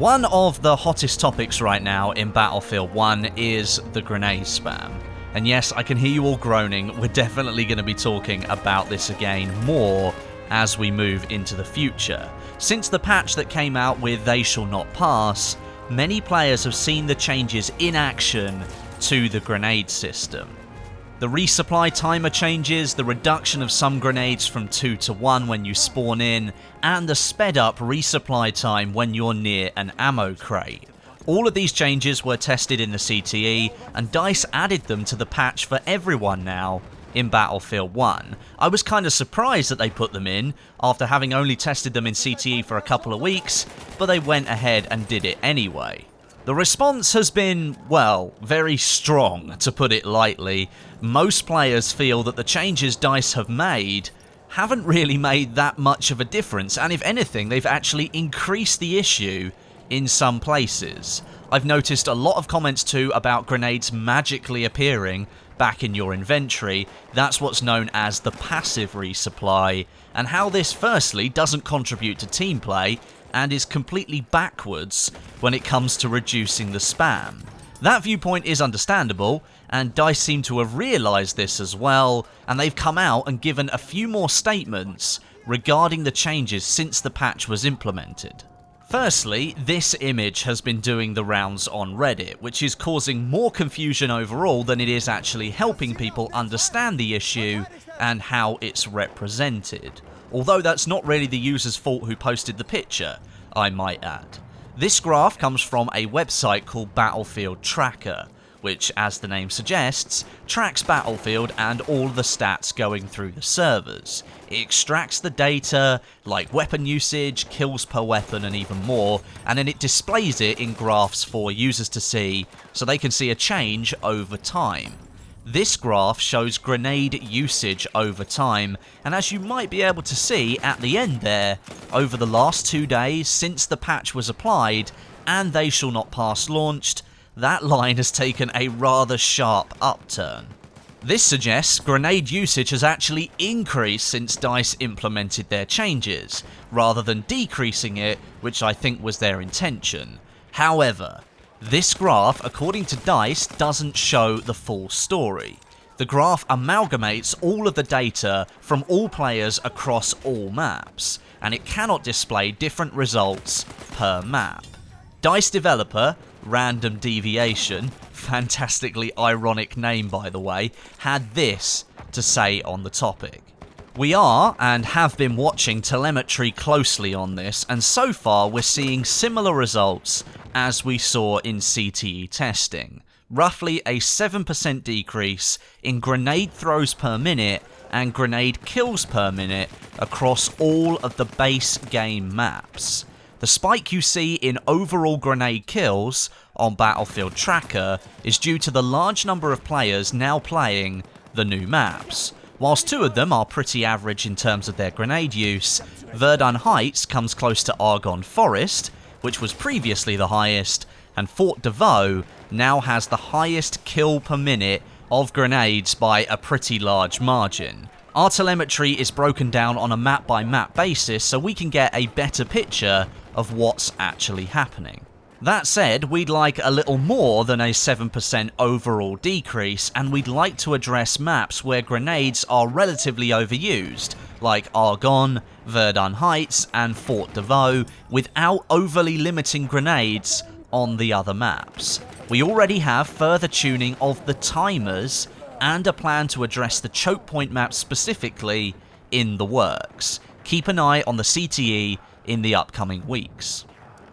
One of the hottest topics right now in Battlefield 1 is the grenade spam. And yes, I can hear you all groaning, we're definitely going to be talking about this again more as we move into the future. Since the patch that came out with They Shall Not Pass, many players have seen the changes in action to the grenade system. The resupply timer changes, the reduction of some grenades from 2 to 1 when you spawn in, and the sped up resupply time when you're near an ammo crate. All of these changes were tested in the CTE, and DICE added them to the patch for everyone now in Battlefield 1. I was kind of surprised that they put them in, after having only tested them in CTE for a couple of weeks, but they went ahead and did it anyway. The response has been, well, very strong, to put it lightly. Most players feel that the changes DICE have made haven't really made that much of a difference, and if anything, they've actually increased the issue in some places. I've noticed a lot of comments too about grenades magically appearing back in your inventory. That's what's known as the passive resupply, and how this firstly doesn't contribute to team play and is completely backwards when it comes to reducing the spam. That viewpoint is understandable, and DICE seem to have realised this as well, and they've come out and given a few more statements regarding the changes since the patch was implemented. Firstly, this image has been doing the rounds on Reddit, which is causing more confusion overall than it is actually helping people understand the issue and how it's represented. Although that's not really the user's fault who posted the picture, I might add. This graph comes from a website called Battlefield Tracker, which, as the name suggests, tracks Battlefield and all the stats going through the servers. It extracts the data, like weapon usage, kills per weapon, and even more, and then it displays it in graphs for users to see, so they can see a change over time. This graph shows grenade usage over time, and as you might be able to see at the end there, over the last 2 days since the patch was applied and They Shall Not Pass launched, that line has taken a rather sharp upturn. This suggests grenade usage has actually increased since DICE implemented their changes, rather than decreasing it, which I think was their intention. However, this graph, according to DICE, doesn't show the full story. The graph amalgamates all of the data from all players across all maps, and it cannot display different results per map. DICE developer, Random Deviation, fantastically ironic name by the way, had this to say on the topic. We are, and have been watching telemetry closely on this, and so far we're seeing similar results as we saw in CTE testing. Roughly a 7% decrease in grenade throws per minute and grenade kills per minute across all of the base game maps. The spike you see in overall grenade kills on Battlefield Tracker is due to the large number of players now playing the new maps. Whilst 2 of them are pretty average in terms of their grenade use, Verdun Heights comes close to Argonne Forest, which was previously the highest, and Fort de Vaux now has the highest kill per minute of grenades by a pretty large margin. Our telemetry is broken down on a map by map basis so we can get a better picture of what's actually happening. That said, we'd like a little more than a 7% overall decrease, and we'd like to address maps where grenades are relatively overused, like Argonne, Verdun Heights, and Fort de Vaux, without overly limiting grenades on the other maps. We already have further tuning of the timers and a plan to address the choke point map specifically in the works. Keep an eye on the CTE in the upcoming weeks.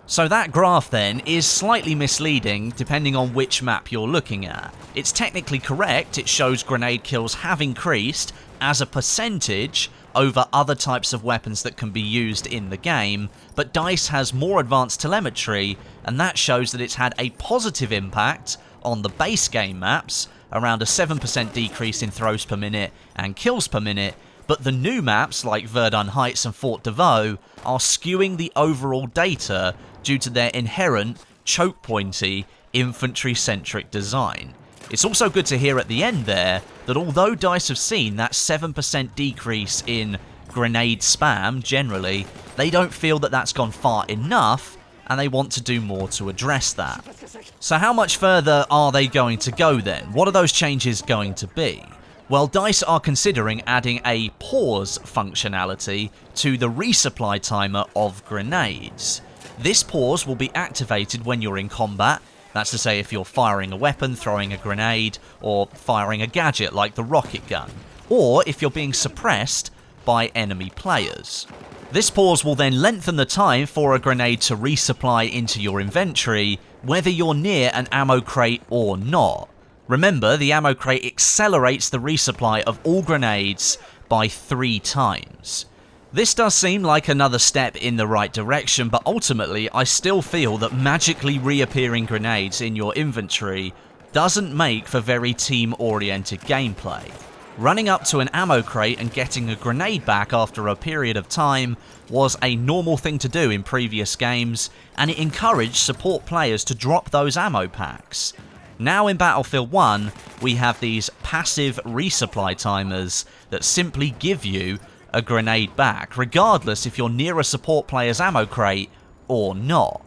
So that graph then is slightly misleading depending on which map you're looking at. It's technically correct, it shows grenade kills have increased as a percentage over other types of weapons that can be used in the game, but DICE has more advanced telemetry, and that shows that it's had a positive impact on the base game maps, around a 7% decrease in throws per minute and kills per minute, but the new maps like Verdun Heights and Fort de Vaux are skewing the overall data due to their inherent choke pointy infantry-centric design. It's also good to hear at the end there that although DICE have seen that 7% decrease in grenade spam generally, they don't feel that that's gone far enough, and they want to do more to address that. So how much further are they going to go then? What are those changes going to be? Well, DICE are considering adding a pause functionality to the resupply timer of grenades. This pause will be activated when you're in combat. That's to say if you're firing a weapon, throwing a grenade, or firing a gadget like the rocket gun, or if you're being suppressed by enemy players. This pause will then lengthen the time for a grenade to resupply into your inventory, whether you're near an ammo crate or not. Remember, the ammo crate accelerates the resupply of all grenades by 3 times. This does seem like another step in the right direction, but ultimately I still feel that magically reappearing grenades in your inventory doesn't make for very team-oriented gameplay. Running up to an ammo crate and getting a grenade back after a period of time was a normal thing to do in previous games, and it encouraged support players to drop those ammo packs. Now in Battlefield 1, we have these passive resupply timers that simply give you a grenade back, regardless if you're near a support player's ammo crate or not.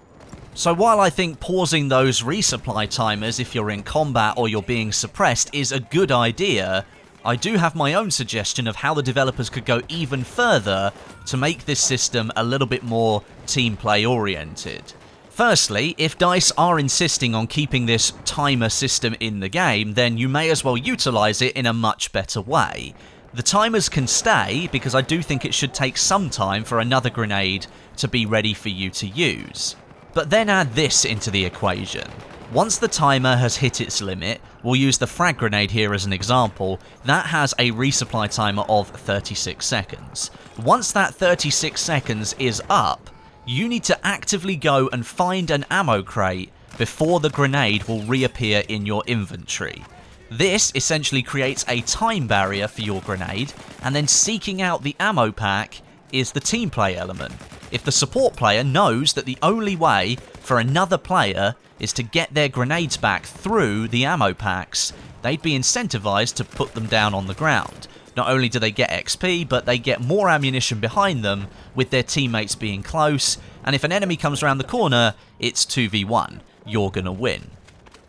So while I think pausing those resupply timers if you're in combat or you're being suppressed is a good idea, I do have my own suggestion of how the developers could go even further to make this system a little bit more team play oriented. Firstly, if DICE are insisting on keeping this timer system in the game, then you may as well utilise it in a much better way. The timers can stay, because I do think it should take some time for another grenade to be ready for you to use. But then add this into the equation. Once the timer has hit its limit, we'll use the frag grenade here as an example, that has a resupply timer of 36 seconds. Once that 36 seconds is up, you need to actively go and find an ammo crate before the grenade will reappear in your inventory. This essentially creates a time barrier for your grenade, and then seeking out the ammo pack is the team play element. If the support player knows that the only way for another player is to get their grenades back through the ammo packs, they'd be incentivized to put them down on the ground. Not only do they get XP, but they get more ammunition behind them with their teammates being close, and if an enemy comes around the corner, it's 2v1. You're gonna win.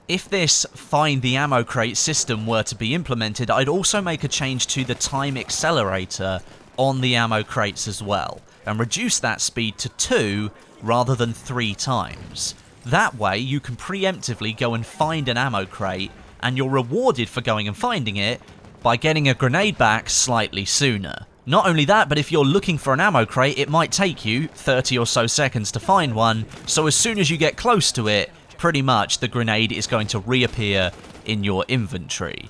If this find the ammo crate system were to be implemented, I'd also make a change to the time accelerator on the ammo crates as well, and reduce that speed to 2 rather than 3 times. That way you can preemptively go and find an ammo crate, and you're rewarded for going and finding it by getting a grenade back slightly sooner. Not only that, but if you're looking for an ammo crate, it might take you 30 or so seconds to find one, so as soon as you get close to it, pretty much the grenade is going to reappear in your inventory.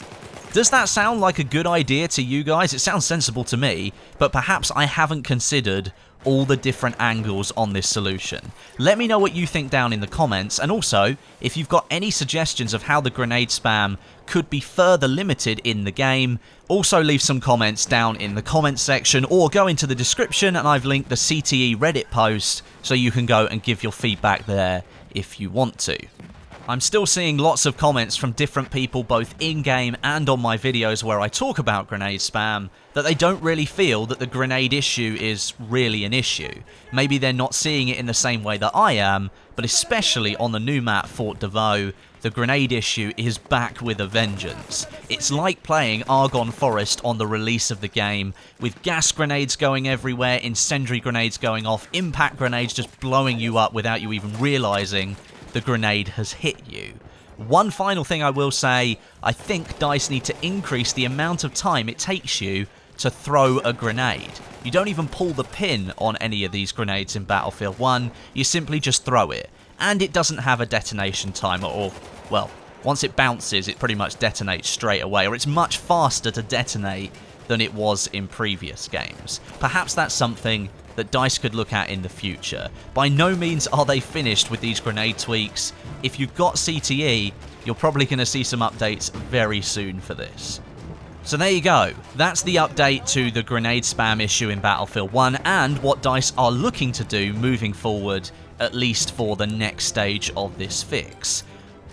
Does that sound like a good idea to you guys? It sounds sensible to me, but perhaps I haven't considered all the different angles on this solution. Let me know what you think down in the comments, and also, if you've got any suggestions of how the grenade spam could be further limited in the game, also leave some comments down in the comments section, or go into the description and I've linked the CTE Reddit post so you can go and give your feedback there if you want to. I'm still seeing lots of comments from different people both in-game and on my videos where I talk about grenade spam that they don't really feel that the grenade issue is really an issue. Maybe they're not seeing it in the same way that I am, but especially on the new map Fort de Vaux, the grenade issue is back with a vengeance. It's like playing Argonne Forest on the release of the game, with gas grenades going everywhere, incendiary grenades going off, impact grenades just blowing you up without you even realising the grenade has hit you. One final thing I will say, I think DICE need to increase the amount of time it takes you to throw a grenade. You don't even pull the pin on any of these grenades in Battlefield 1, you simply just throw it. And it doesn't have a detonation timer, or, well, once it bounces it pretty much detonates straight away, or it's much faster to detonate than it was in previous games. Perhaps that's something that DICE could look at in the future. By no means are they finished with these grenade tweaks. If you've got CTE, you're probably going to see some updates very soon for this. So there you go, that's the update to the grenade spam issue in Battlefield 1 and what DICE are looking to do moving forward, at least for the next stage of this fix.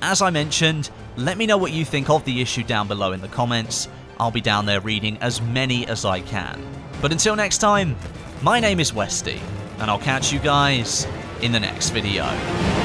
As I mentioned, let me know what you think of the issue down below in the comments. I'll be down there reading as many as I can. But until next time, my name is Westie, and I'll catch you guys in the next video.